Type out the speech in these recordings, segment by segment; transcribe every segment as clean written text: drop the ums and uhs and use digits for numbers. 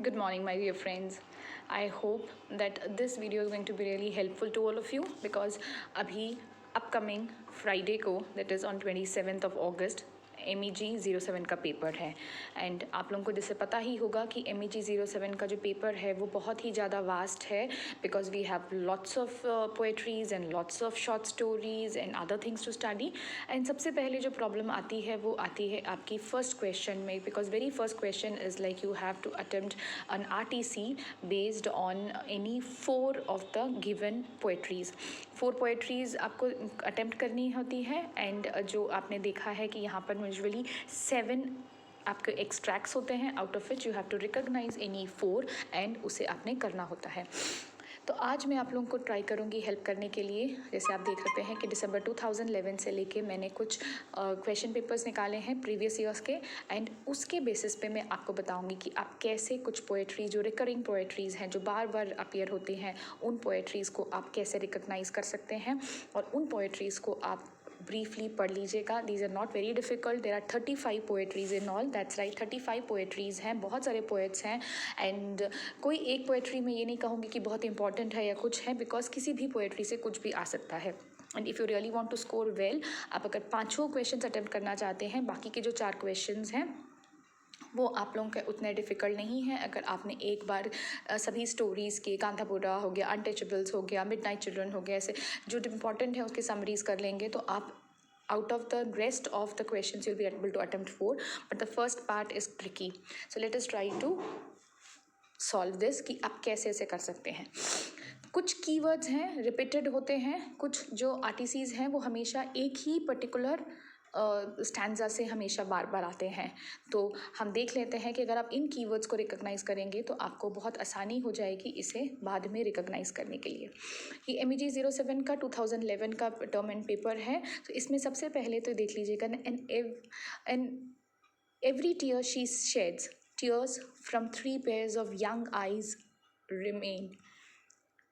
Good morning, my dear friends. I hope that this video is going to be really helpful to all of you because अभी upcoming Friday को that is on 27th of August MEG 07 का paper है and आप लोगों को जैसे पता ही होगा कि MEG 07 का जो पेपर है वो बहुत ही ज़्यादा वास्ट है because we have lots of poetries and lots of short stories and other things to study and सबसे पहले जो प्रॉब्लम आती है वो आती है आपकी फर्स्ट क्वेश्चन में because very first question is like you have to attempt an RTC based on any 4 of the given poetries. 4 poetries आपको अटेम्प्ट करनी होती है एंड जो आपने देखा है कि यहाँ पर यूजुअली 7 आपके एक्सट्रैक्ट्स होते हैं out of which you have to recognise any 4 and उसे आपने करना होता है. तो आज मैं आप लोगों को ट्राई करूँगी हेल्प करने के लिए. जैसे आप देख सकते हैं कि दिसंबर 2011 से लेके मैंने कुछ क्वेश्चन पेपर्स निकाले हैं प्रीवियस ईयर्स के एंड उसके बेसिस पे मैं आपको बताऊंगी कि आप कैसे कुछ पोएट्री जो रिकरिंग पोएट्रीज़ हैं जो बार बार अपीयर होती हैं उन पोएट्रीज़ को आप कैसे रिकॉग्नाइज़ कर सकते हैं और उन पोएट्रीज़ को आप ब्रीफली पढ़ लीजिएगा. These are not very difficult. There are 35 poetries in all. That's right, 35 poetries हैं. बहुत सारे पोएट्स हैं एंड कोई एक पोएट्री में ये नहीं कहूँगी कि बहुत इंपॉर्टेंट है या कुछ है बिकॉज किसी भी पोएट्री से कुछ भी आ सकता है. And if you really want to score well, आप अगर 5 क्वेश्चन अटैम्प्ट करना चाहते हैं, बाकी के जो 4 क्वेश्चन हैं वो आप लोगों के उतने डिफ़िकल्ट नहीं है. अगर आपने एक बार सभी स्टोरीज़ के कांतापुरा हो गया, अनटचेबल्स हो गया, मिडनाइट चिल्ड्रन हो गया, ऐसे जो इम्पॉर्टेंट है उसके समरीज़ कर लेंगे तो आप out of the rest of the questions you'll be able to attempt 4, but the first part is tricky. So let us try to solve this कि आप कैसे ऐसे कर सकते हैं. कुछ कीवर्ड्स हैं रिपीटेड होते हैं, कुछ जो आरटीसीज हैं वो हमेशा एक ही पर्टिकुलर स्टैंजा से हमेशा बार बार आते हैं. तो हम देख लेते हैं कि अगर आप इन कीवर्ड्स को रिकॉग्नाइज़ करेंगे तो आपको बहुत आसानी हो जाएगी इसे बाद में रिकॉग्नाइज़ करने के लिए. ये MEG 07 का 2011 का टर्म एंड पेपर है. तो इसमें सबसे पहले तो देख लीजिएगा an every tear she sheds tears from 3 pairs of young eyes remain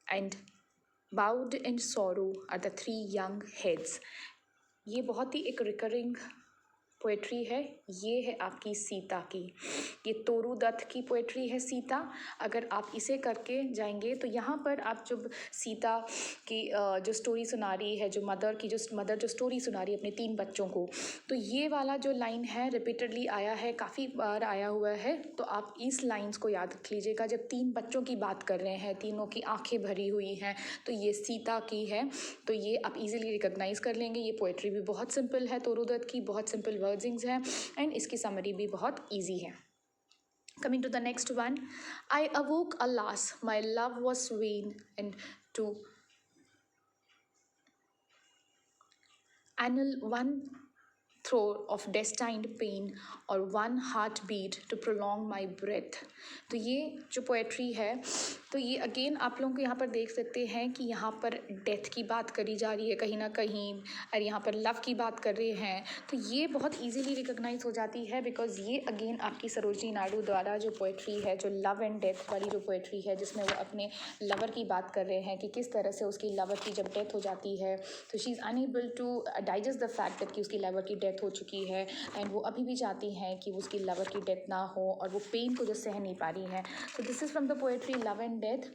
and bowed in sorrow are the 3 young heads. ये बहुत ही एक रिकरिंग पोएट्री है. ये है आपकी सीता की. ये तोरू दत्त की पोएट्री है सीता. अगर आप इसे करके जाएंगे तो यहाँ पर आप जब सीता की जो स्टोरी सुना रही है, जो मदर जो स्टोरी सुना रही है अपने 3 बच्चों को, तो ये वाला जो लाइन है रिपीटेडली आया है, काफ़ी बार आया हुआ है. तो आप इस लाइन्स को याद रख लीजिएगा. जब 3 बच्चों की बात कर रहे हैं, तीनों की आंखें भरी हुई हैं, तो ये सीता की है. तो ये आप इजीली रिकॉग्नाइज़ कर लेंगे. ये पोएट्री भी बहुत सिंपल है, तोरू दत्त की बहुत सिंपल वर्डिंग्स है एंड इसकी समरी भी बहुत ईजी है. Coming to the next one, I awoke, alas, my love was vain, and to annul one throe of destined pain or one heartbeat to prolong my breath. तो ये जो poetry है तो ये अगेन आप लोगों को यहाँ पर देख सकते हैं कि यहाँ पर डेथ की बात करी जा रही है कहीं ना कहीं और यहाँ पर लव की बात कर रहे हैं. तो ये बहुत इजीली रिकॉग्नाइज हो जाती है बिकॉज ये अगेन आपकी सरोजिनी नायडू द्वारा जो पोएट्री है, जो लव एंड डेथ वाली जो पोएट्री है, जिसमें वो अपने लवर की बात कर रहे हैं कि किस तरह से उसकी लवर की जब डेथ हो जाती है तो she is unable to digest the fact that कि उसकी लवर की डेथ हो चुकी है एंड वो अभी भी चाहती हैं कि उसकी लवर की डेथ ना हो और वो पेन को जो सह नहीं पा रही है. तो this is from the poetry love and death.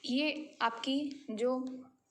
ये आपकी जो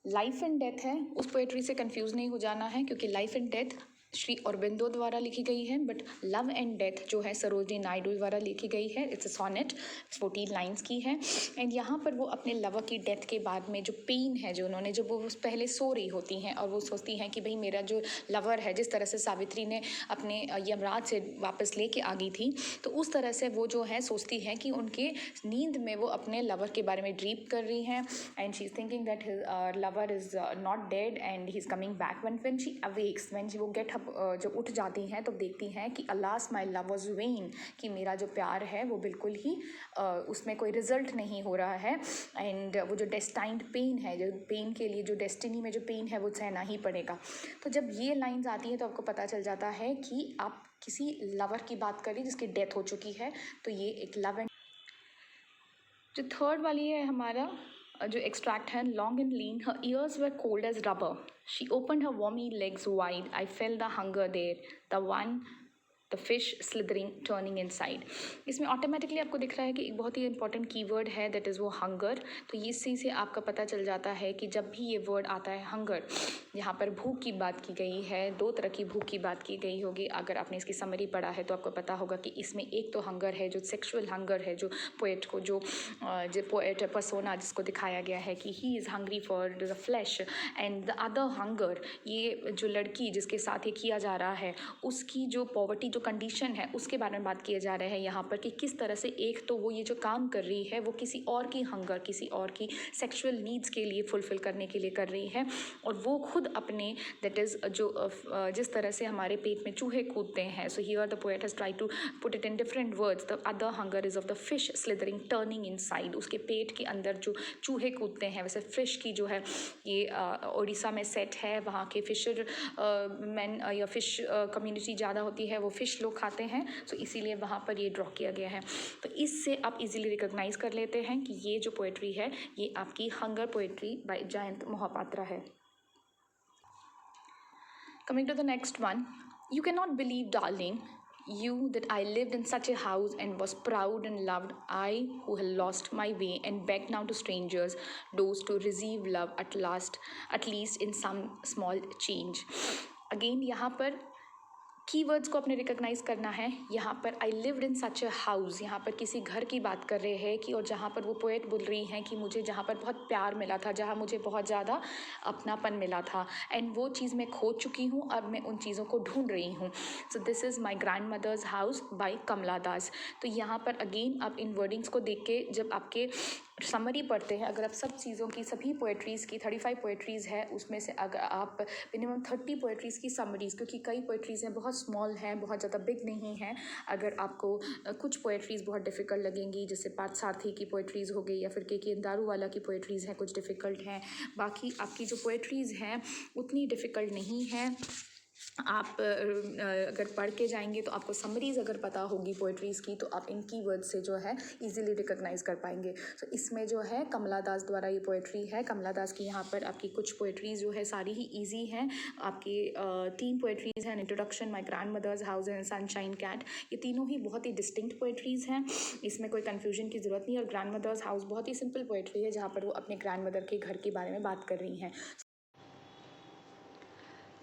लाइफ एंड डेथ है उस पोएट्री से कंफ्यूज नहीं हो जाना है क्योंकि life and death Shri Aurobindo द्वारा लिखी गई है, बट लव एंड डेथ जो है सरोजिनी नायडू द्वारा लिखी गई है. इट्स अ सोनेट, 14 लाइन्स की है एंड यहाँ पर वो अपने लवर की डेथ के बाद में जो पेन है जो उन्होंने, जब वो पहले सो रही होती हैं और वो सोचती हैं कि भाई मेरा जो लवर है, जिस तरह से सावित्री ने अपने यमराज से वापस लेके आ गई थी, तो उस तरह से वो जो है सोचती हैं कि उनके नींद में वो अपने लवर के बारे में ड्रीम कर रही हैं and she is thinking that his lover is not dead and he is coming back. When she awakes, when वो गेट जब उठ जाती हैं तो देखती हैं कि alas my love was when, कि मेरा जो प्यार है वो बिल्कुल ही उसमें कोई रिजल्ट नहीं हो रहा है एंड वो जो डेस्टाइंड पेन है, जो पेन के लिए जो डेस्टिनी में जो पेन है वो सहना ही पड़ेगा. तो जब ये लाइन्स आती हैं तो आपको पता चल जाता है कि आप किसी लवर की बात करें जिसकी डेथ हो चुकी है. तो ये एक लव एंड जो थर्ड वाली है हमारा जो एक्सट्रैक्ट है, long and lean, her ears were cold as rubber, she opened her wormy legs wide, I felt the hunger there, the one the fish slithering turning inside. इसमें automatically आपको दिख रहा है कि एक बहुत ही इंपॉर्टेंट कीवर्ड है, दैट इज़ वो हंगर। तो इसी से आपका पता चल जाता है कि जब भी ये वर्ड आता है हंगर, यहाँ पर भूख की बात की गई है, दो तरह की भूख की बात की गई होगी। अगर आपने इसकी समरी पढ़ा है तो आपको पता होगा कि इसमें एक तो हंगर है जो सेक्सुअल हंगर है, जो पोएट को जो पोएट पर्सोना जिसको दिखाया गया है कि he is hungry for the flash, and the other hunger, ये जो लड़की जिसके साथ ये किया जा रहा है उसकी जो पॉवर्टी जो कंडीशन है उसके बारे में बात किए जा रहे हैं यहाँ पर कि किस तरह से एक तो वो ये जो काम कर रही है वो किसी और की हंगर, किसी और की सेक्सुअल नीड्स के लिए फुलफिल करने के लिए कर रही है, और वो खुद अपने दैट इज़ जो जिस तरह से हमारे पेट में चूहे कूदते हैं। So here the poet has try to put it in different words, the other hunger is of the fish slithering turning inside. उसके पेट के अंदर जो चूहे कूदते हैं, वैसे फिश की जो है ये उड़ीसा में सेट है, वहाँ के फिशर मैन या फिश कम्युनिटी ज़्यादा होती है, वो फ़िश लोग खाते हैं, सो इसीलिए वहाँ पर ये ड्रॉ किया गया है। तो इससे आप इजीली रिकॉग्नाइज कर लेते हैं कि ये जो पोएट्री है ये आपकी hunger poetry bye Jayant Mohapatra है। Coming to the next one, you cannot believe, darling, you that I lived in such a house and was proud and loved, I who had lost my way and begged now to strangers doors to receive love at last, at least in some small change. Again यहाँ पर keywords को अपने recognise करना है। यहाँ पर I lived in such a house, यहाँ पर किसी घर की बात कर रहे हैं कि, और जहाँ पर वो पोएट बोल रही हैं कि मुझे जहाँ पर बहुत प्यार मिला था, जहाँ मुझे बहुत ज़्यादा अपनापन मिला था, एंड वो चीज़ मैं खो चुकी हूँ, अब मैं उन चीज़ों को ढूंढ रही हूँ। So this is my grandmother's house by Kamala Das. तो यहाँ पर अगेन आप इन वर्डिंग्स को देख के जब आपके समरी पढ़ते हैं, अगर आप सब चीज़ों की सभी पोएट्रीज़ की 35 पोएट्रीज़ है उसमें से अगर आप मिनिमम 30 पोएट्रीज़ की समरीज़, क्योंकि कई पोएट्रीज़ हैं बहुत स्मॉल हैं, बहुत ज़्यादा बिग नहीं हैं, अगर आपको कुछ पोएट्रीज़ बहुत डिफ़िकल्ट लगेंगी, जैसे पार्थसारथी की पोएट्रीज़ हो गई या फिर के दारूवाला की पोएट्रीज़ हैं, कुछ डिफ़िकल्ट हैं, बाकी आपकी जो पोएट्रीज़ हैं उतनी डिफ़िकल्ट नहीं हैं। आप अगर पढ़ के जाएंगे तो आपको समरीज़ अगर पता होगी पोएट्रीज़ की तो आप इन कीवर्ड से जो है इजीली रिकॉग्नाइज कर पाएंगे। तो इसमें जो है कमला दास द्वारा ये पोएट्री है, कमला दास की यहाँ पर आपकी कुछ पोएट्रीज़ जो है सारी ही इजी हैं। आपकी 3 पोएट्रीज़ हैं, introduction, my grandmother's house and sunshine cat, ये तीनों ही बहुत ही डिस्टिंक्ट पोएट्रीज़ हैं, इसमें कोई कन्फ्यूजन की ज़रूरत नहीं। और ग्रैंड मदर्स हाउस बहुत ही सिंपल पोएट्री है जहाँ पर वो अपने ग्रैंड मदर के घर के बारे में बात कर रही हैं।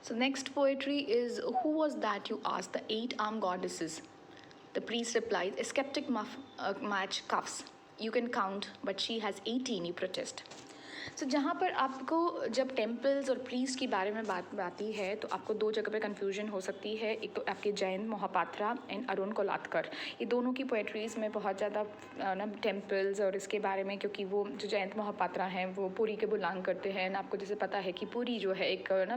So next poetry is, who was that you asked, the 8-armed goddesses? The priest replies, a skeptic match cuffs. You can count, but she has 18, you protest. सो जहाँ पर आपको जब टेम्पल्स और प्रीस्ट के बारे में बात आती है तो आपको दो जगह पे कन्फ्यूजन हो सकती है। एक तो आपके जयंत मोहापात्रा एंड अरुण कोलातकर, ये दोनों की पोएट्रीज़ में बहुत ज़्यादा ना टेम्पल्स और इसके बारे में, क्योंकि वो जो जयंत मोहापात्रा हैं वो पुरी के बिलोंग करते हैं। आपको जैसे पता है कि पुरी जो है एक ना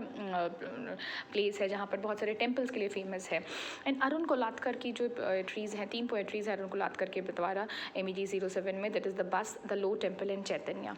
प्लेस है जहाँ पर बहुत सारे टेम्पल्स के लिए फेमस है। एंड अरुण कोलातकर की जो पोएट्रीज़ हैं, 3 पोएट्रीज़ हैं अरुण कोलातकर के द्वारा MEG 07 में, that is the bus, the low temple and Chaitanya.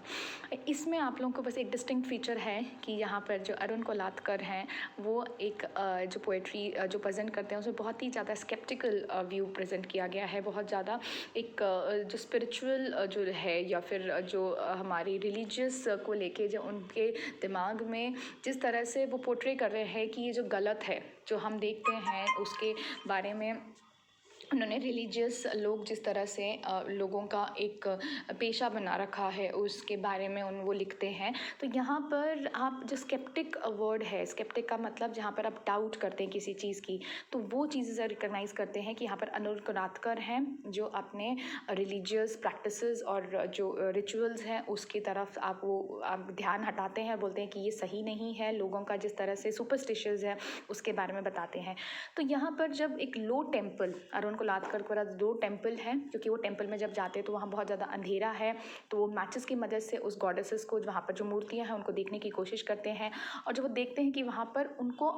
इसमें आप लोगों को बस एक डिस्टिंक्ट फीचर है कि यहाँ पर जो अरुण कोलातकर हैं वो एक जो पोएट्री जो प्रेजेंट करते हैं उसमें बहुत ही ज़्यादा स्केप्टिकल व्यू प्रेजेंट किया गया है। बहुत ज़्यादा एक जो स्पिरिचुअल जो है या फिर जो हमारी रिलीजियस को लेके जो उनके दिमाग में जिस तरह से वो पोर्ट्रे कर रहे हैं कि ये जो गलत है जो हम देखते हैं उसके बारे में उन्होंने रिलीजियस लोग जिस तरह से लोगों का एक पेशा बना रखा है उसके बारे में वो लिखते हैं। तो यहाँ पर आप जो स्केप्टिक वर्ड है, स्केप्टिक का मतलब जहाँ पर आप डाउट करते हैं किसी चीज़ की, तो वो चीज़ें रिकॉग्नाइज करते हैं कि यहाँ पर अरुण कोलातकर हैं जो अपने रिलीजियस प्रैक्टिसेस और जो रिचुअल्स हैं उसकी तरफ आप ध्यान हटाते हैं, बोलते हैं कि ये सही नहीं है, लोगों का जिस तरह से सुपरस्टिशियस है उसके बारे में बताते हैं। तो यहाँ पर जब एक लो टेम्पल, अरुण कोलातकर को 2 टेम्पल हैं, क्योंकि वो टेम्पल में जब जाते हैं तो वहाँ बहुत ज़्यादा अंधेरा है, तो वो मैचेस की मदद से उस गॉडेसेस को वहाँ पर जो मूर्तियाँ हैं उनको देखने की कोशिश करते हैं। और जब वो देखते हैं कि वहाँ पर उनको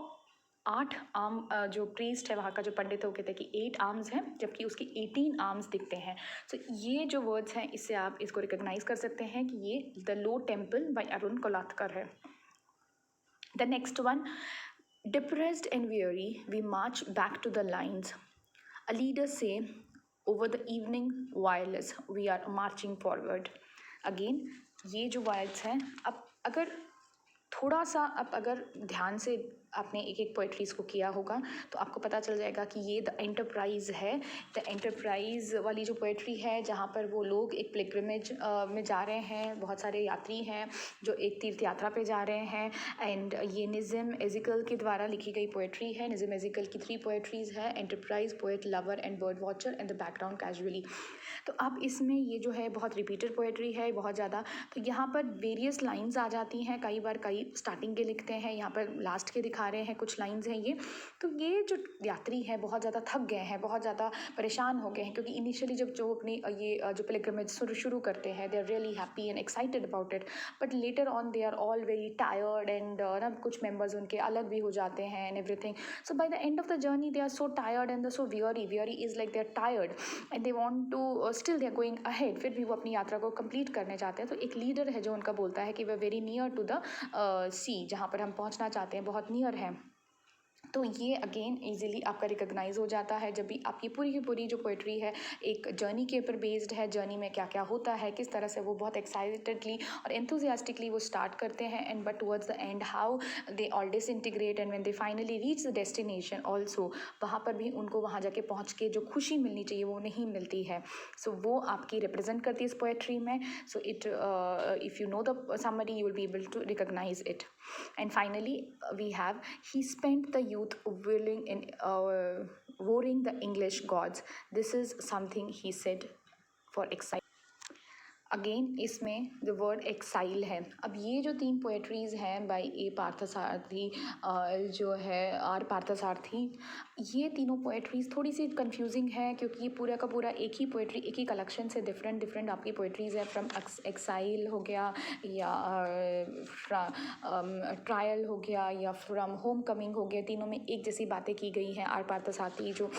8 आर्म, जो प्रीस्ट है वहाँ का जो पंडित है वो कहते हैं कि 8 आर्म्स हैं जबकि उसकी 18 आर्म्स दिखते हैं। तो ये जो वर्ड्स हैं इससे आप इसको रिकॉग्नाइज कर सकते हैं कि ये the low temple by Arun Kolatkar है। The next one, depressed and weary, we march back to the lines. A leader say, over the evening wireless, we are marching forward. Again, ये जो वर्ड्स हैं, अब अगर थोड़ा सा आप अगर ध्यान से आपने एक एक पोइट्रीज़ को किया होगा तो आपको पता चल जाएगा कि ये द एंटरप्राइज़ है। द एंटरप्राइज़ वाली जो पोइट्री है जहाँ पर वो लोग एक पिलग्रिमेज में जा रहे हैं, बहुत सारे यात्री हैं जो एक तीर्थ यात्रा पे जा रहे हैं। एंड ये निज़म एज़िकल के द्वारा लिखी गई पोइट्री है। निज़म एज़िकल की 3 पोइट्रीज़ है, enterprise, poet lover and bird watcher and the background casually. तो अब इसमें ये जो है बहुत रिपीटेड पोएट्री है बहुत ज़्यादा, तो यहाँ पर वेरियस लाइंस आ जाती हैं, कई बार कई स्टार्टिंग के लिखते हैं, यहाँ पर लास्ट के दिखा रहे हैं, कुछ लाइंस हैं ये। तो ये जो यात्री है बहुत ज़्यादा थक गए हैं, बहुत ज़्यादा परेशान हो गए हैं, क्योंकि इनिशियली जब जो अपनी ये जो पिलग्रिमेज शुरू करते हैं they are really happy and excited about it, but later on they are all very tired and ना कुछ मेंबर्स उनके अलग भी हो जाते हैं and everything. So by the end of the journey they are so tired and so weary is like they are tired and they want to still they are going ahead, फिर भी वो अपनी यात्रा को कंप्लीट करने चाहते हैं। तो एक लीडर है जो उनका बोलता है कि वे वेरी नियर टू द सी, जहाँ पर हम पहुँचना चाहते हैं बहुत नियर है। तो ये अगेन इजीली आपका रिकॉग्नाइज हो जाता है जब भी आप ये पूरी की पूरी जो पोइट्री है एक जर्नी के ऊपर बेस्ड है, जर्नी में क्या क्या होता है, किस तरह से वो बहुत एक्साइटेडली और एंथुजियास्टिकली वो स्टार्ट करते हैं and but towards the end how they all disintegrate and when they finally reach the destination also, वहाँ पर भी उनको वहाँ जाके पहुँच के जो खुशी मिलनी चाहिए वो नहीं मिलती है। सो वो आपकी रिप्रेजेंट करती है इस पोएट्री में। So it if you know the summary you will be able to recognise it. And finally, we have, he spent the youth willing in warring the English gods. This is something he said for exile. Again इसमें the word exile है। अब ये जो 3 poetries हैं bye ए पार्थसारथी जो है are Parthasarathi, ये तीनों पोएट्रीज़ थोड़ी सी कंफ्यूजिंग है क्योंकि ये पूरा का पूरा एक ही पोएट्री एक ही कलेक्शन से डिफरेंट आपकी पोएट्रीज़ है। फ्रॉम एक्साइल हो गया या ट्रायल हो गया या फ्रॉम होम कमिंग हो गया, तीनों में एक जैसी बातें की गई हैं। आर पार्थसारथी जो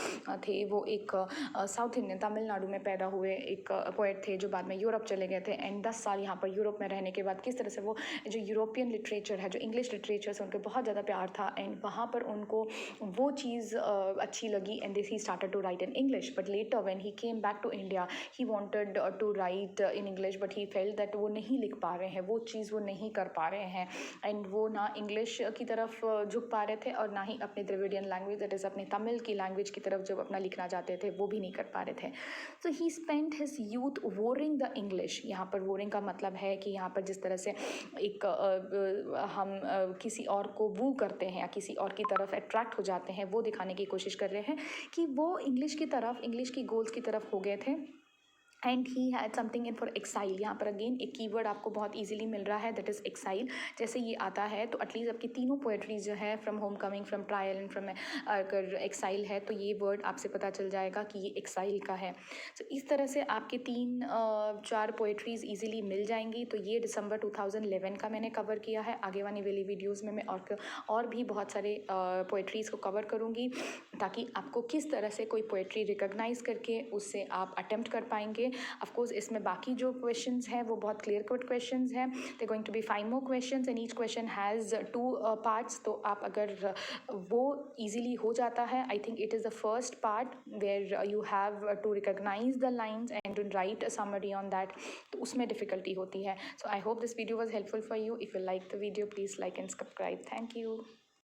थे वो एक साउथ इंडियन तमिलनाडु में पैदा हुए एक पोएट थे जो बाद में यूरोप चले गए थे एंड 10 साल यहाँ पर यूरोप में रहने के बाद किस तरह से वो जो यूरोपियन लिटरेचर है, जो इंग्लिश लिटरेचर से उनको बहुत ज़्यादा प्यार था एंड वहाँ पर उनको वो चीज़ अच्छी लगी and this he started to write in English. But later when he came back to India he wanted to write in English but he felt that वो नहीं लिख पा रहे हैं, वो चीज़ वो नहीं कर पा रहे हैं एंड वो ना इंग्लिश की तरफ झुक पा रहे थे और ना ही अपने द्रविडियन लैंग्वेज दैट इज़ अपने तमिल की लैंग्वेज की तरफ जब अपना लिखना चाहते थे वो भी नहीं कर पा रहे थे। So he spent his youth warring the English. यहाँ पर वॉरिंग का मतलब है कि यहाँ पर जिस तरह से एक हम किसी और को वू करते हैं या किसी और की तरफ अट्रैक्ट हो जाते हैं, वो दिखाने की कोशिश कर रहे हैं कि वो इंग्लिश की तरफ, इंग्लिश की गोल्स की तरफ हो गए थे and he had something in for exile. यहाँ पर अगेन एक कीवर्ड आपको बहुत इजीली मिल रहा है दैट इज़ एक्साइल। जैसे ये आता है तो एटलीस्ट आपकी तीनों पोएट्रीज जो है from home coming, from trial and from अगर एक्साइल है तो ये वर्ड आपसे पता चल जाएगा कि ये एक्साइल का है। तो इस तरह से आपके 3-4 पोएट्रीज ईजिली मिल जाएंगी। तो ये दिसंबर 2011 का मैंने कवर किया है। आगे वाली वीडियोज़ में मैं और भी बहुत सारे पोएट्रीज़ को कवर करूँगी ताकि आपको किस तरह से कोई पोएट्री रिकॉग्नाइज करके उससे आप अटेम्प्ट कर पाएंगे। ऑफ कोर्स इसमें बाकी जो क्वेश्चंस हैं वो बहुत क्लियर कट क्वेश्चंस हैं। They going to be 5 more questions and each question has 2 parts. तो आप अगर वो इजीली हो जाता है, I think it is the first part where you have to recognise the lines and to write a summary on that, तो उसमें difficulty होती है। So I hope this video was helpful for you. If you like the video please like and subscribe. Thank you.